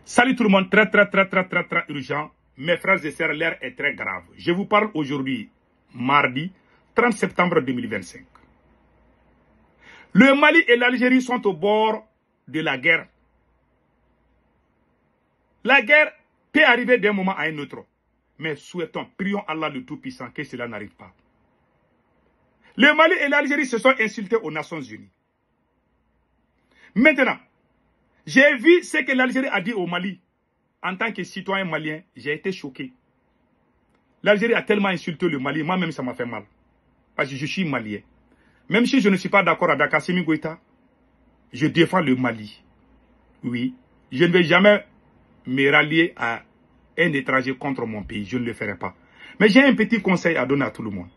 Salut tout le monde, très urgent. Mes frères et sœurs, l'air est très grave. Je vous parle aujourd'hui, mardi 30 septembre 2025. Le Mali et l'Algérie sont au bord de la guerre. La guerre peut arriver d'un moment à un autre. Mais souhaitons, prions Allah le Tout-Puissant que cela n'arrive pas. Le Mali et l'Algérie se sont insultés aux Nations Unies. Maintenant, j'ai vu ce que l'Algérie a dit au Mali. En tant que citoyen malien, j'ai été choqué. L'Algérie a tellement insulté le Mali, moi-même ça m'a fait mal. Parce que je suis malien. Même si je ne suis pas d'accord avec Assimi Goïta, je défends le Mali. Oui, je ne vais jamais me rallier à un étranger contre mon pays, je ne le ferai pas. Mais j'ai un petit conseil à donner à tout le monde.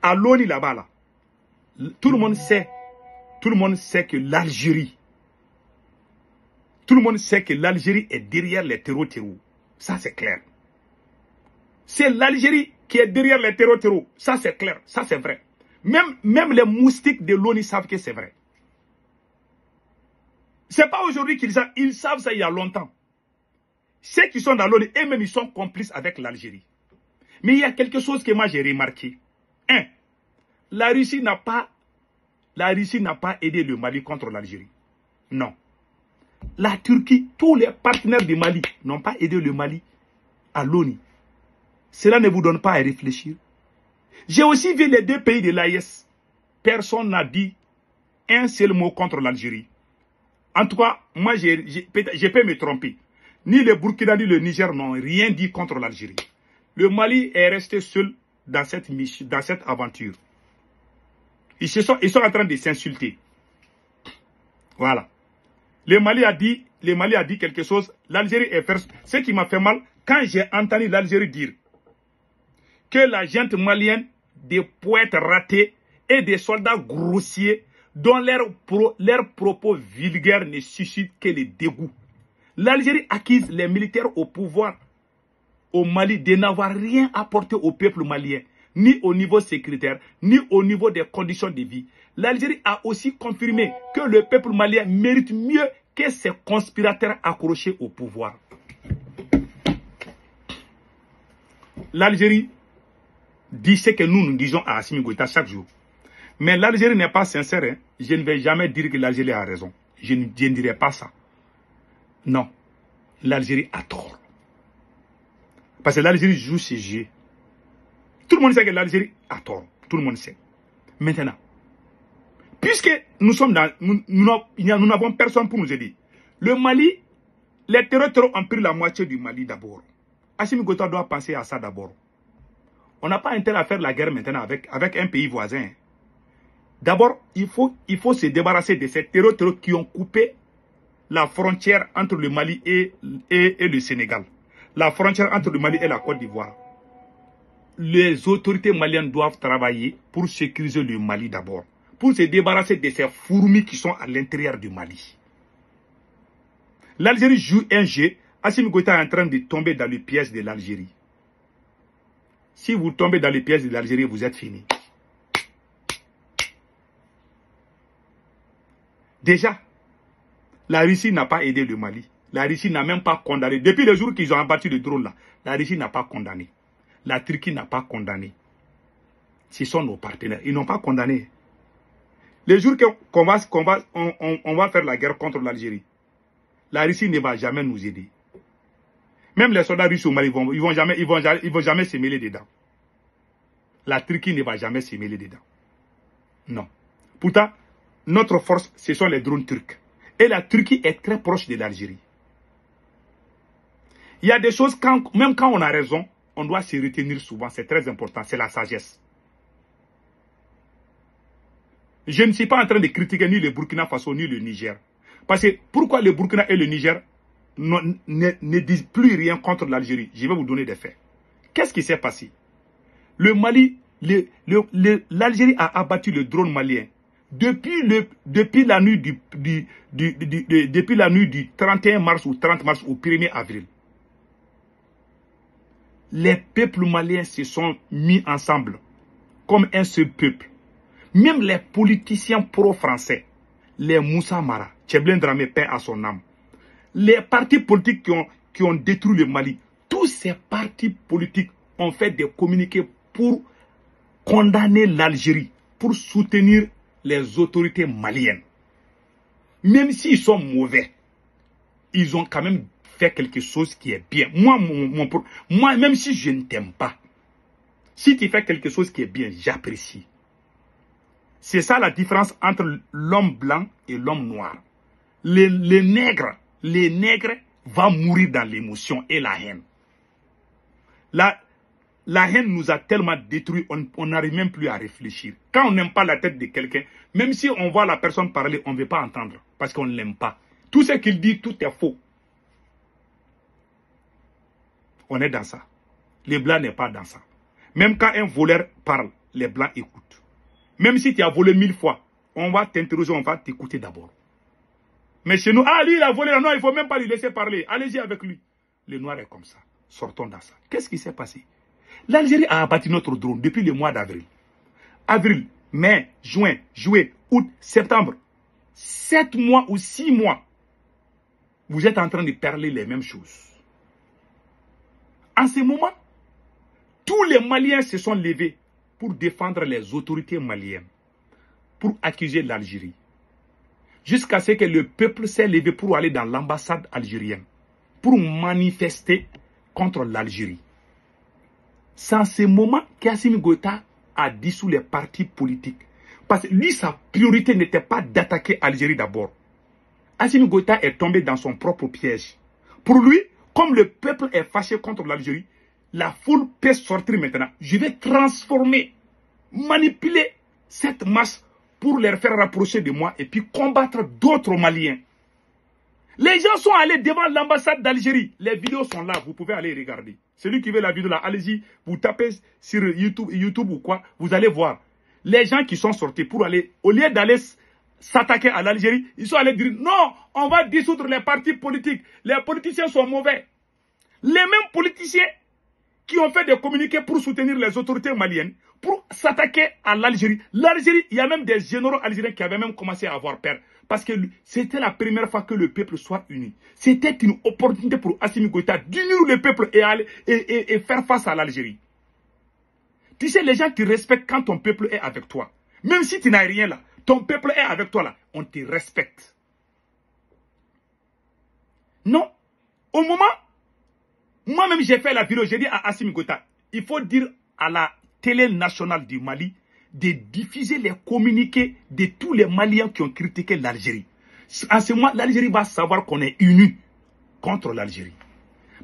À l'ONU là-bas, là, tout le monde sait que l'Algérie, est derrière les terreaux. Ça, c'est clair. C'est l'Algérie qui est derrière les terreaux. Ça, c'est clair. Ça, c'est vrai. Même les moustiques de l'ONU savent que c'est vrai. C'est pas aujourd'hui qu'ils savent. Ils savent ça il y a longtemps. Ceux qui sont dans l'ONU, eux-mêmes, ils sont complices avec l'Algérie. Mais il y a quelque chose que moi, j'ai remarqué. La Russie n'a pas aidé le Mali contre l'Algérie. Non. La Turquie, tous les partenaires du Mali n'ont pas aidé le Mali à l'ONU. Cela ne vous donne pas à réfléchir. J'ai aussi vu les deux pays de l'AES. Personne n'a dit un seul mot contre l'Algérie. En tout cas, moi, je peux me tromper. Ni le Burkina ni le Niger n'ont rien dit contre l'Algérie. Le Mali est resté seul dans cette aventure. Ils sont en train de s'insulter. Voilà. Le Mali a dit quelque chose. L'Algérie est first. Ce qui m'a fait mal, quand j'ai entendu l'Algérie dire que la gente malienne, des poètes ratés et des soldats grossiers dont leurs propos vulgaires ne suscitent que le dégoût. L'Algérie accuse les militaires au pouvoir au Mali de n'avoir rien apporté au peuple malien, ni au niveau sécuritaire, ni au niveau des conditions de vie. L'Algérie a aussi confirmé que le peuple malien mérite mieux que ces conspirateurs accrochés au pouvoir. L'Algérie dit ce que nous disons à Assimi Goïta chaque jour. Mais l'Algérie n'est pas sincère. Hein. Je ne vais jamais dire que l'Algérie a raison. Je ne dirai pas ça. Non. L'Algérie a tort. Parce que l'Algérie joue ses jeux. Tout le monde sait que l'Algérie a tort. Tout le monde sait. Maintenant, puisque nous n'avons personne pour nous aider. Le Mali, les terroristes ont pris la moitié du Mali d'abord. Assimi Goïta doit penser à ça d'abord. On n'a pas intérêt à faire la guerre maintenant avec un pays voisin. D'abord, il faut se débarrasser de ces terroristes qui ont coupé la frontière entre le Mali et le Sénégal. La frontière entre le Mali et la Côte d'Ivoire. Les autorités maliennes doivent travailler pour sécuriser le Mali d'abord. Pour se débarrasser de ces fourmis qui sont à l'intérieur du Mali. L'Algérie joue un jeu. Assimi Goïta est en train de tomber dans le piège de l'Algérie. Si vous tombez dans le piège de l'Algérie, vous êtes fini. Déjà, la Russie n'a pas aidé le Mali. La Russie n'a même pas condamné. Depuis le jour qu'ils ont abattu le drone là, la Russie n'a pas condamné. La Turquie n'a pas condamné. Ce sont nos partenaires. Ils n'ont pas condamné. Le jour qu'on va faire la guerre contre l'Algérie, la Russie ne va jamais nous aider. Même les soldats russes au Mali, ils vont jamais se mêler dedans. La Turquie ne va jamais se mêler dedans. Non. Pourtant, notre force, ce sont les drones turcs. Et la Turquie est très proche de l'Algérie. Il y a des choses, même quand on a raison, on doit se retenir souvent. C'est très important. C'est la sagesse. Je ne suis pas en train de critiquer ni le Burkina Faso ni le Niger. Parce que pourquoi le Burkina et le Niger ne disent plus rien contre l'Algérie? Je vais vous donner des faits. Qu'est-ce qui s'est passé? Le Mali, l'Algérie a abattu le drone malien. Depuis la nuit du 31 mars ou 30 mars au 1er avril. Les peuples maliens se sont mis ensemble comme un seul peuple. Même les politiciens pro-français, les Moussa Mara, Tcheblin Dramé, paix à son âme, Les partis politiques qui ont détruit le Mali, tous ces partis politiques ont fait des communiqués pour condamner l'Algérie, pour soutenir les autorités maliennes. Même s'ils sont mauvais, ils ont quand même fait quelque chose qui est bien. Moi, même si je ne t'aime pas, si tu fais quelque chose qui est bien, j'apprécie. C'est ça la différence entre l'homme blanc et l'homme noir. Les nègres vont mourir dans l'émotion et la haine. La haine nous a tellement détruits, on n'arrive même plus à réfléchir. Quand on n'aime pas la tête de quelqu'un, même si on voit la personne parler, on ne veut pas entendre parce qu'on ne l'aime pas. Tout ce qu'il dit, tout est faux. On est dans ça. Les blancs n'est pas dans ça. Même quand un voleur parle, les blancs écoutent. Même si tu as volé 1000 fois, on va t'interroger, on va t'écouter d'abord. Mais chez nous, ah lui il a volé, non, il ne faut même pas lui laisser parler. Allez-y avec lui. Le noir est comme ça. Sortons dans ça. Qu'est-ce qui s'est passé? L'Algérie a abattu notre drone depuis le mois d'avril. Avril, mai, juin, juillet, août, septembre. 7 mois ou 6 mois. Vous êtes en train de parler les mêmes choses. En ce moment, tous les Maliens se sont levés pour défendre les autorités maliennes, pour accuser l'Algérie. Jusqu'à ce que le peuple s'est levé pour aller dans l'ambassade algérienne, pour manifester contre l'Algérie. C'est en ce moment qu'Assimi Goïta a dissous les partis politiques. Parce que lui, sa priorité n'était pas d'attaquer l'Algérie d'abord. Assimi Goïta est tombé dans son propre piège. Pour lui, comme le peuple est fâché contre l'Algérie, la foule peut sortir maintenant. Je vais transformer, manipuler cette masse pour les faire rapprocher de moi et puis combattre d'autres Maliens. Les gens sont allés devant l'ambassade d'Algérie. Les vidéos sont là, vous pouvez aller regarder. Celui qui veut la vidéo là, allez-y, vous tapez sur YouTube ou quoi, vous allez voir. Les gens qui sont sortis pour aller, au lieu d'aller s'attaquer à l'Algérie, ils sont allés dire non, on va dissoudre les partis politiques. Les politiciens sont mauvais. Les mêmes politiciens qui ont fait des communiqués pour soutenir les autorités maliennes, pour s'attaquer à l'Algérie. L'Algérie, il y a même des généraux algériens qui avaient même commencé à avoir peur. Parce que c'était la première fois que le peuple soit uni. C'était une opportunité pour Assimi Goïta d'unir le peuple et faire face à l'Algérie. Tu sais, les gens te respectent quand ton peuple est avec toi. Même si tu n'as rien là, ton peuple est avec toi là, on te respecte. Non. Au moment, moi-même j'ai fait la vidéo, j'ai dit à Assimi Goïta, il faut dire à la télé nationale du Mali de diffuser les communiqués de tous les Maliens qui ont critiqué l'Algérie. En ce moment, l'Algérie va savoir qu'on est unis contre l'Algérie.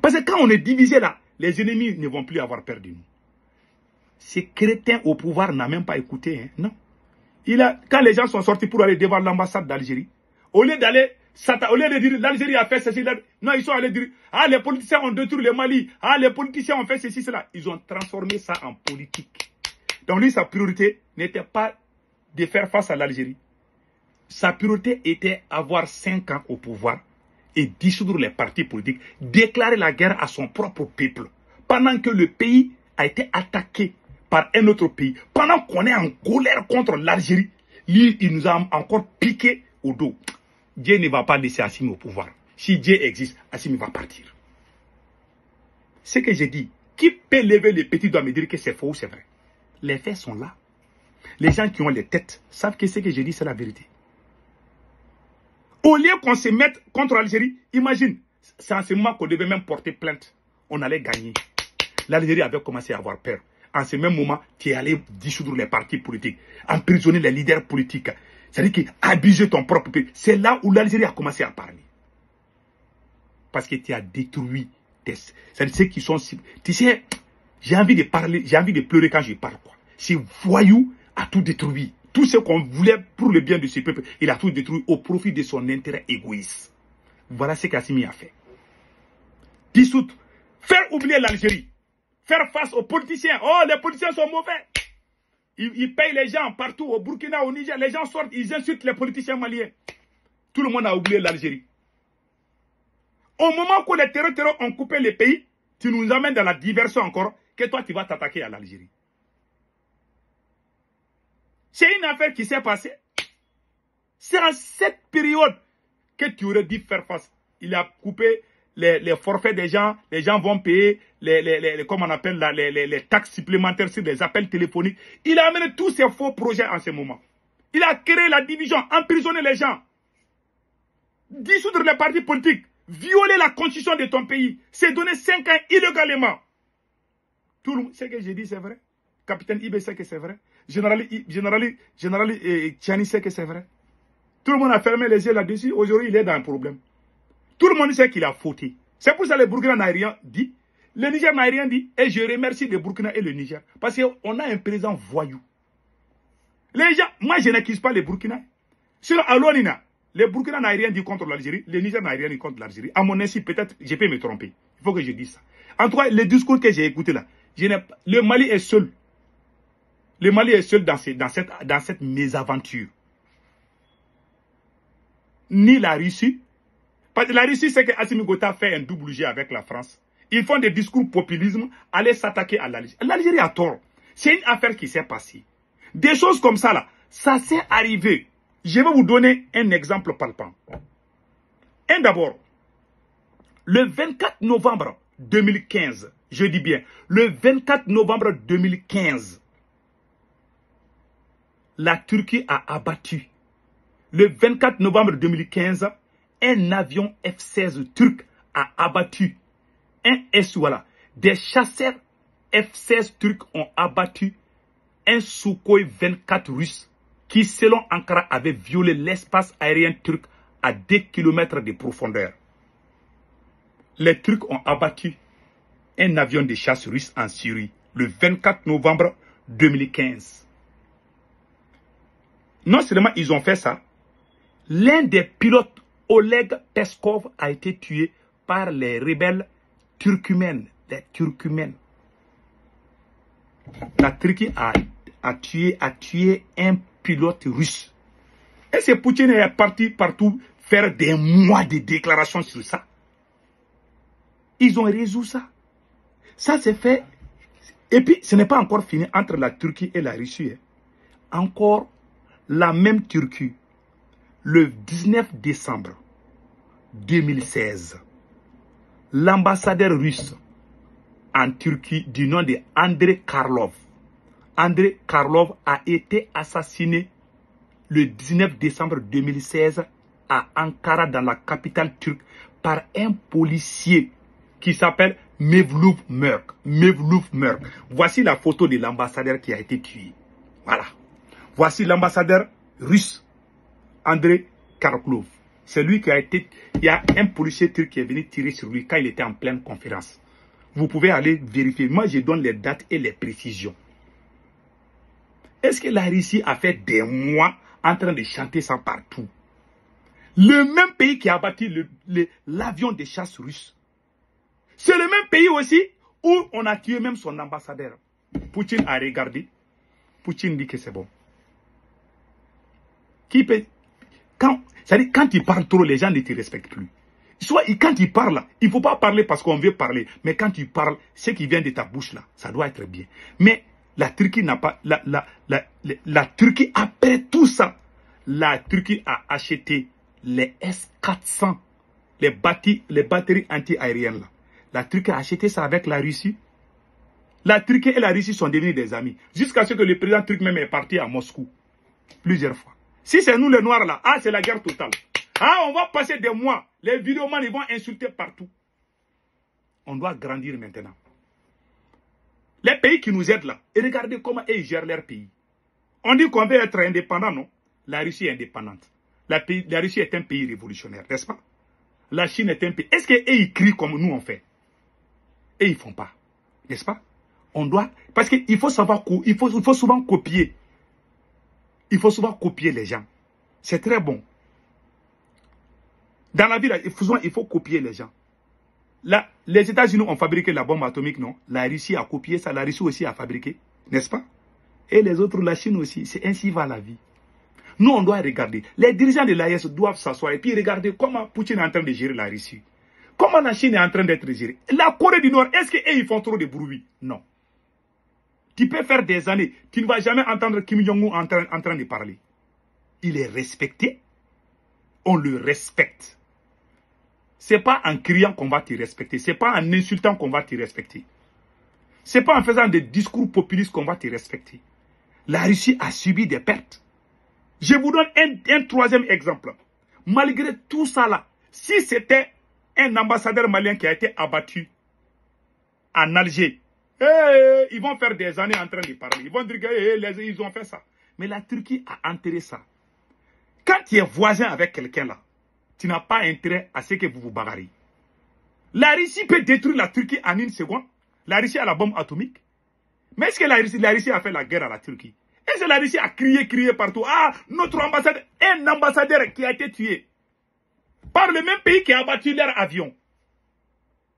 Parce que quand on est divisé là, les ennemis ne vont plus avoir peur de nous. Ces crétins au pouvoir n'ont même pas écouté, hein, non. Quand les gens sont sortis pour aller devant l'ambassade d'Algérie, au lieu de dire l'Algérie a fait ceci, non, ils sont allés dire, ah, les politiciens ont détruit le Mali, ah, les politiciens ont fait ceci, cela. Ils ont transformé ça en politique. Donc lui, sa priorité n'était pas de faire face à l'Algérie. Sa priorité était avoir 5 ans au pouvoir et dissoudre les partis politiques, déclarer la guerre à son propre peuple, pendant que le pays a été attaqué par un autre pays, pendant qu'on est en colère contre l'Algérie, lui, il nous a encore piqué au dos. Dieu ne va pas laisser Assimi au pouvoir. Si Dieu existe, Assimi va partir. Ce que j'ai dit, qui peut lever les petits doigts me dire que c'est faux ou c'est vrai? Les faits sont là. Les gens qui ont les têtes savent que ce que j'ai dit, c'est la vérité. Au lieu qu'on se mette contre l'Algérie, imagine, c'est en ce moment qu'on devait même porter plainte. On allait gagner. L'Algérie avait commencé à avoir peur. En ce même moment, tu es allé dissoudre les partis politiques, emprisonner les leaders politiques. C'est-à-dire qu'abuser ton propre pays. C'est là où l'Algérie a commencé à parler. Parce que tu as détruit. C'est-à-dire ceux qui sont... Tu sais, j'ai envie de parler, j'ai envie de pleurer quand je parle. Ce voyou a tout détruit. Tout ce qu'on voulait pour le bien de ce peuple, il a tout détruit au profit de son intérêt égoïste. Voilà ce qu'Assimi a fait. Dissoudre. Faire oublier l'Algérie. Faire face aux politiciens. Oh, les politiciens sont mauvais. Ils payent les gens partout, au Burkina, au Niger. Les gens sortent, ils insultent les politiciens maliens. Tout le monde a oublié l'Algérie. Au moment où les terroristes ont coupé les pays, tu nous amènes dans la diversion encore, que toi tu vas t'attaquer à l'Algérie. C'est une affaire qui s'est passée. C'est en cette période que tu aurais dû faire face Il a coupé les forfaits des gens. Les gens vont payer comment on appelle là, les taxes supplémentaires sur les appels téléphoniques. Il a amené tous ces faux projets en ce moment. Il a créé la division, emprisonné les gens, dissoudre les partis politiques, violer la constitution de ton pays, c'est donner 5 ans illégalement. Tout le monde sait que j'ai dit, c'est vrai. Capitaine Ibe sait que c'est vrai. Général Tchani sait que c'est vrai. Tout le monde a fermé les yeux là-dessus. Aujourd'hui, il est dans un problème. Tout le monde sait qu'il a fauté. C'est pour ça que le Burkina n'a rien dit. Le Niger n'a rien dit. Et je remercie le Burkina et le Niger. Parce qu'on a un président voyou. Les gens, moi je n'accuse pas les Burkina. Sinon, à l'ONINA, le Burkina n'a rien dit contre l'Algérie. Le Niger n'a rien dit contre l'Algérie. À mon avis, peut-être, je peux me tromper. Il faut que je dise ça. En tout cas, le discours que j'ai écouté là, le Mali est seul. Le Mali est seul dans cette mésaventure. Ni la Russie. Parce que la Russie, c'est que Assimi Goïta fait un double jeu avec la France. Ils font des discours populisme, aller s'attaquer à l'Algérie. L'Algérie a tort. C'est une affaire qui s'est passée. Des choses comme ça, là, ça s'est arrivé. Je vais vous donner un exemple palpable. Un d'abord, le 24 novembre 2015, je dis bien, le 24 novembre 2015, la Turquie a abattu, le 24 novembre 2015, un avion F-16 turc a abattu voilà. Des chasseurs F-16 turcs ont abattu un Sukhoi 24 russe qui, selon Ankara, avait violé l'espace aérien turc à 2 km de profondeur. Les Turcs ont abattu un avion de chasse russe en Syrie le 24 novembre 2015. Non seulement ils ont fait ça, l'un des pilotes, Oleg Peskov, a été tué par les rebelles turkmènes. Les Turkmènes. La Turquie a tué un pilote russe. Et c'est Poutine est parti partout faire des mois de déclarations sur ça. Ils ont résolu ça. Ça c'est fait. Et puis ce n'est pas encore fini entre la Turquie et la Russie. Encore la même Turquie. Le 19 décembre 2016, l'ambassadeur russe en Turquie du nom de Andrei Karlov. Andrei Karlov a été assassiné le 19 décembre 2016 à Ankara, dans la capitale turque, par un policier qui s'appelle Mevlut Mörk. Mevlut Mörk. Voici la photo de l'ambassadeur qui a été tué. Voilà. Voici l'ambassadeur russe, Andrei Karlov. C'est lui qui a été... Il y a un policier turc qui est venu tirer sur lui quand il était en pleine conférence. Vous pouvez aller vérifier. Moi, je donne les dates et les précisions. Est-ce que la Russie a fait des mois en train de chanter ça partout? Le même pays qui a abattu l'avion de chasse russe. C'est le même pays aussi où on a tué même son ambassadeur. Poutine a regardé. Poutine dit que c'est bon. Qui peut... Quand il parle trop, les gens ne te respectent plus. Soit quand il parle, il ne faut pas parler parce qu'on veut parler. Mais quand tu parles, ce qui vient de ta bouche là, ça doit être bien. Mais la Turquie n'a pas... La Turquie, après tout ça, la Turquie a acheté les S-400, les batteries anti-aériennes là. La Turquie a acheté ça avec la Russie. La Turquie et la Russie sont devenus des amis. Jusqu'à ce que le président turc même est parti à Moscou. Plusieurs fois. Si c'est nous les Noirs là, c'est la guerre totale. On va passer des mois. Les vidéomans, ils vont insulter partout. On doit grandir maintenant. Les pays qui nous aident là, et regardez comment ils gèrent leur pays. On dit qu'on veut être indépendant, non? La Russie est indépendante. La Russie est un pays révolutionnaire, n'est-ce pas? La Chine est un pays... Est-ce qu'eux, ils crient comme nous on fait? Et ils ne font pas. N'est-ce pas? On doit... Parce qu'il faut savoir... Il faut souvent copier. Il faut souvent copier les gens. C'est très bon. Dans la vie, là, il faut copier les gens. Là, les États-Unis ont fabriqué la bombe atomique, non? La Russie a copié ça. La Russie aussi a fabriqué. N'est-ce pas? Et les autres, la Chine aussi. C'est ainsi va la vie. Nous, on doit regarder. Les dirigeants de l'AES doivent s'asseoir et puis regarder comment Poutine est en train de gérer la Russie. Comment la Chine est en train d'être gérée. La Corée du Nord, est-ce qu'ils font trop de bruit? Non. Tu peux faire des années. Tu ne vas jamais entendre Kim Jong-un en train de parler. Il est respecté. On le respecte. c'est pas en criant qu'on va te respecter. C'est pas en insultant qu'on va te respecter. C'est pas en faisant des discours populistes qu'on va te respecter. La Russie a subi des pertes. Je vous donne un troisième exemple. Malgré tout ça là, si c'était un ambassadeur malien qui a été abattu en Alger, ils vont faire des années en train de parler. Ils vont dire qu'ils ont fait ça. Mais la Turquie a enterré ça. Quand tu es voisin avec quelqu'un là, tu n'as pas intérêt à ce que vous vous bagarrez. La Russie peut détruire la Turquie en une seconde. La Russie a la bombe atomique. Mais est-ce que la Russie a fait la guerre à la Turquie? Est-ce que la Russie a crié partout? Ah, notre ambassadeur, un ambassadeur qui a été tué par le même pays qui a abattu leur avion.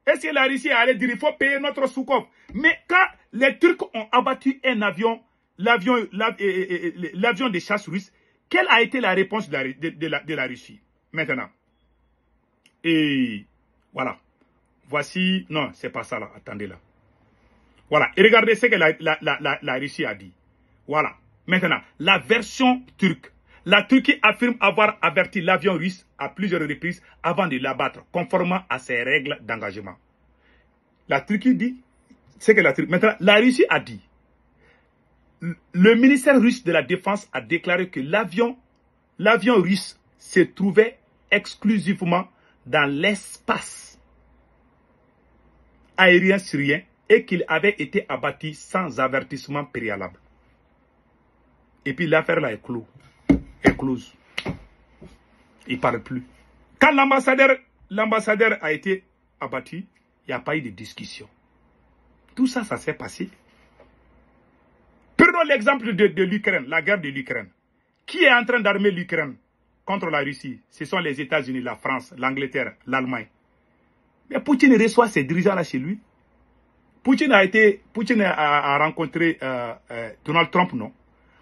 Est-ce que la Russie allait dire il faut payer notre Soukhov? Mais quand les Turcs ont abattu un avion, l'avion de chasse russe, quelle a été la réponse de la Russie? Maintenant. Et voilà. Voici. Non, c'est pas ça là. Attendez là. Voilà. Et regardez ce que la Russie a dit. Voilà. Maintenant, la version turque. La Turquie affirme avoir averti l'avion russe à plusieurs reprises avant de l'abattre, conformément à ses règles d'engagement. La Turquie dit, c'est que la Turquie. Maintenant, la Russie a dit. Le ministère russe de la Défense a déclaré que l'avion russe se trouvait exclusivement dans l'espace aérien syrien et qu'il avait été abattu sans avertissement préalable. Et puis l'affaire là est close. Il ne parle plus. Quand l'ambassadeur a été abattu, il n'y a pas eu de discussion. Tout ça, ça s'est passé. Prenons l'exemple de l'Ukraine, la guerre de l'Ukraine. Qui est en train d'armer l'Ukraine contre la Russie? Ce sont les États-Unis, la France, l'Angleterre, l'Allemagne. Mais Poutine reçoit ses dirigeants là chez lui. Poutine a rencontré Donald Trump, non?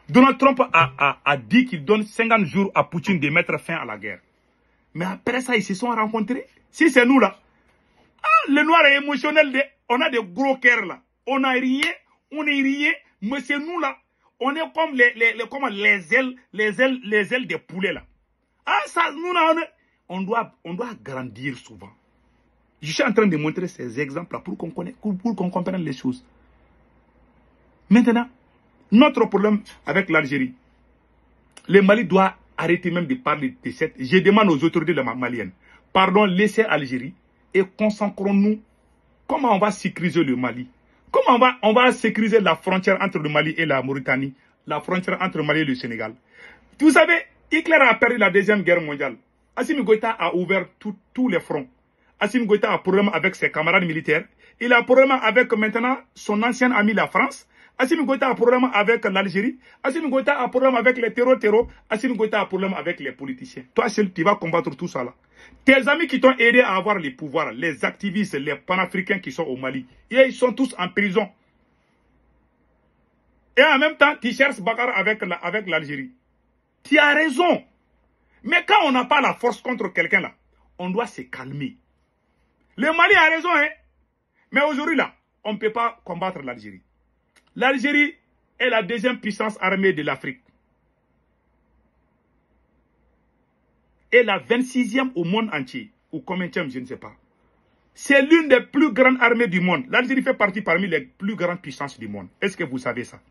Donald Trump a dit qu'il donne 50 jours à Poutine de mettre fin à la guerre. Mais après ça, ils se sont rencontrés. Si c'est nous là, le noir est émotionnel, on a des gros cœurs là. On est rien, mais c'est nous là. On est comme les ailes des poulets là. Ah, ça, nous là, on doit grandir souvent. Je suis en train de montrer ces exemples là pour qu'on comprenne les choses. Maintenant, notre problème avec l'Algérie, le Mali doit arrêter même de parler de cette. Je demande aux autorités maliennes, pardon, laissez l'Algérie et concentrons-nous. Comment on va sécuriser le Mali? Comment on va sécuriser la frontière entre le Mali et la Mauritanie, la frontière entre le Mali et le Sénégal? Vous savez, Hitler a perdu la Deuxième Guerre mondiale. Assimi Goïta a ouvert tous les fronts. Assimi Goïta a un problème avec ses camarades militaires. Il a un problème avec maintenant son ancien ami la France. Assimi Goïta a un problème avec l'Algérie. Assimi Goïta a un problème avec les terreaux. Assimi Goïta a un problème avec les politiciens. Toi seul, tu vas combattre tout ça là. Tes amis qui t'ont aidé à avoir les pouvoirs, les activistes, les panafricains qui sont au Mali, ils sont tous en prison. Et en même temps, tu cherches bagarre avec l'Algérie. Tu as raison. Mais quand on n'a pas la force contre quelqu'un là, on doit se calmer. Le Mali a raison, hein. Mais aujourd'hui là, on ne peut pas combattre l'Algérie. L'Algérie est la deuxième puissance armée de l'Afrique. Et la 26e au monde entier. Ou combienième, je ne sais pas. C'est l'une des plus grandes armées du monde. L'Algérie fait partie parmi les plus grandes puissances du monde. Est-ce que vous savez ça?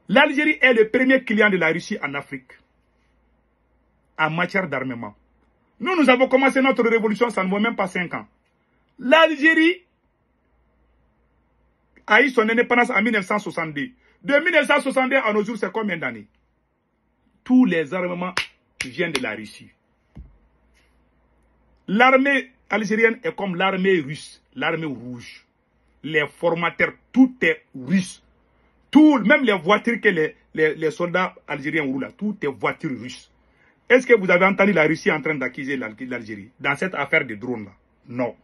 L'Algérie est le premier client de la Russie en Afrique. En matière d'armement. Nous avons commencé notre révolution, ça ne vaut même pas 5 ans. L'Algérie a eu son indépendance en 1962. De 1962 à nos jours, c'est combien d'années? Tous les armements viennent de la Russie. L'armée algérienne est comme l'armée russe, l'armée rouge. Les formateurs, tout est russe. Même les voitures que les soldats algériens roulent, tout est voitures russes. Est-ce que vous avez entendu la Russie en train d'accuser l'Algérie dans cette affaire de drones là? Non.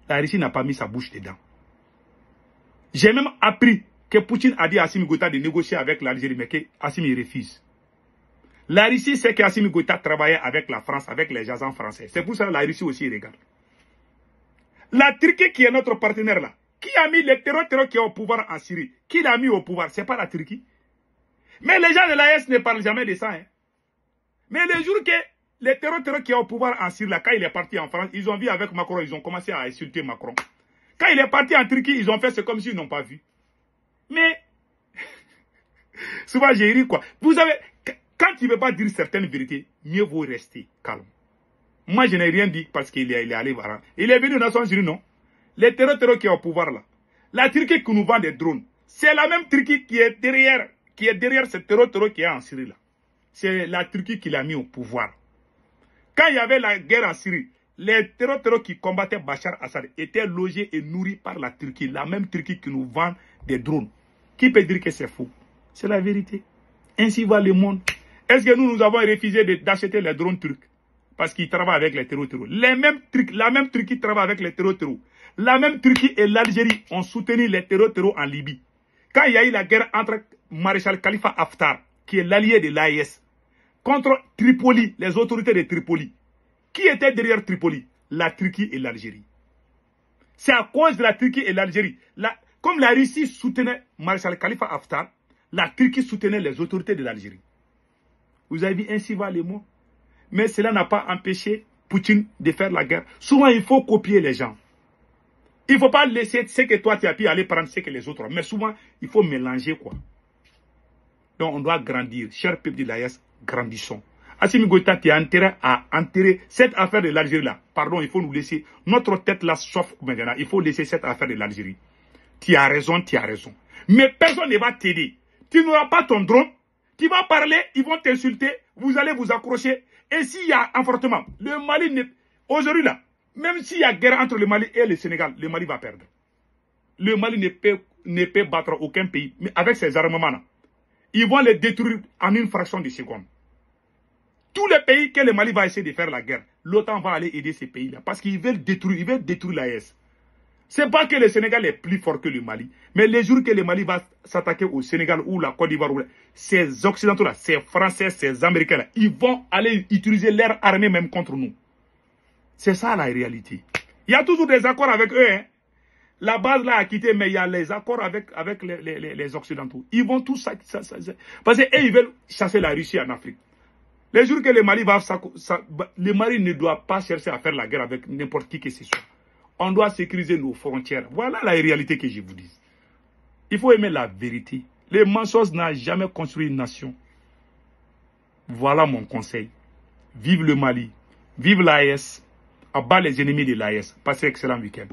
La Russie n'a pas mis sa bouche dedans. J'ai même appris que Poutine a dit à Assimi Goïta de négocier avec l'Algérie, mais qu'Assimi refuse. La Russie sait qu'Assimi Goïta travaillait avec la France, avec les agents français. C'est pour ça que la Russie aussi regarde. La Turquie qui est notre partenaire là, qui a mis les terroristes qui est au pouvoir en Syrie? Qui l'a mis au pouvoir? C'est pas la Turquie. Mais les gens de l'AS ne parlent jamais de ça. Hein. Mais le jour que Les terroristes qui sont au pouvoir en Syrie, là, quand il est parti en France, ils ont vu avec Macron, ils ont commencé à insulter Macron. Quand il est parti en Turquie, ils ont fait c'est comme s'ils n'ont pas vu. Mais, souvent j'ai ri quoi. Vous savez, quand tu ne veux pas dire certaines vérités, mieux vaut rester calme. Moi, je n'ai rien dit parce qu'il est allé voir. Il est venu aux Nations Unies, non? Les terroristes qui sont au pouvoir là. La Turquie qui nous vend des drones, c'est la même Turquie qui est derrière ce terroriste qui est en Syrie là. C'est la Turquie qui l'a mis au pouvoir. Quand il y avait la guerre en Syrie, les terroristes qui combattaient Bachar Assad étaient logés et nourris par la Turquie, la même Turquie qui nous vend des drones. Qui peut dire que c'est faux? C'est la vérité. Ainsi va le monde. Est-ce que nous avons refusé d'acheter les drones turcs? Parce qu'ils travaillent avec les terroristes. La même Turquie travaille avec les terroristes. La même Turquie et l'Algérie ont soutenu les terroristes en Libye. Quand il y a eu la guerre entre Maréchal Khalifa Haftar, qui est l'allié de l'AIS, contre Tripoli, les autorités de Tripoli. Qui était derrière Tripoli? La Turquie et l'Algérie. C'est à cause de la Turquie et l'Algérie. Comme la Russie soutenait Maréchal Khalifa Haftar, la Turquie soutenait les autorités de l'Algérie. Vous avez vu, ainsi va les mots. Mais cela n'a pas empêché Poutine de faire la guerre. Souvent, il faut copier les gens. Il ne faut pas laisser ce que toi tu as pu aller prendre ce que les autres ont. Mais souvent, il faut mélanger quoi. Donc, on doit grandir. Cher peuple de l'AES, grandissons. Assimi Goïta, tu as intérêt à enterrer cette affaire de l'Algérie là. Pardon, il faut nous laisser notre tête là sauf maintenant. Il faut laisser cette affaire de l'Algérie. Tu as raison, tu as raison. Mais personne ne va t'aider. Tu n'auras pas ton drone. Tu vas parler, ils vont t'insulter. Vous allez vous accrocher. Et s'il y a un affrontement, le Mali, aujourd'hui là, même s'il y a guerre entre le Mali et le Sénégal, le Mali va perdre. Le Mali ne peut battre aucun pays. Mais avec ces armements là, ils vont les détruire en une fraction de seconde. Tous les pays que le Mali va essayer de faire la guerre, l'OTAN va aller aider ces pays-là. Parce qu'ils veulent détruire l'AES. Ce n'est pas que le Sénégal est plus fort que le Mali. Mais les jours que le Mali va s'attaquer au Sénégal ou la Côte d'Ivoire, ces Occidentaux-là, ces Français, ces Américains-là, ils vont aller utiliser leur armée même contre nous. C'est ça la réalité. Il y a toujours des accords avec eux. Hein. La base là a quitté, mais il y a les accords avec les Occidentaux. Ils vont tout ça. Parce qu'eux, ils veulent chasser la Russie en Afrique. Les jours que le Mali va... le Mali ne doit pas chercher à faire la guerre avec n'importe qui que ce soit. On doit sécuriser nos frontières. Voilà la réalité que je vous dis. Il faut aimer la vérité. Les mensonges n'ont jamais construit une nation. Voilà mon conseil. Vive le Mali. Vive l'AES. Abat les ennemis de l'AES. Passez un excellent week-end.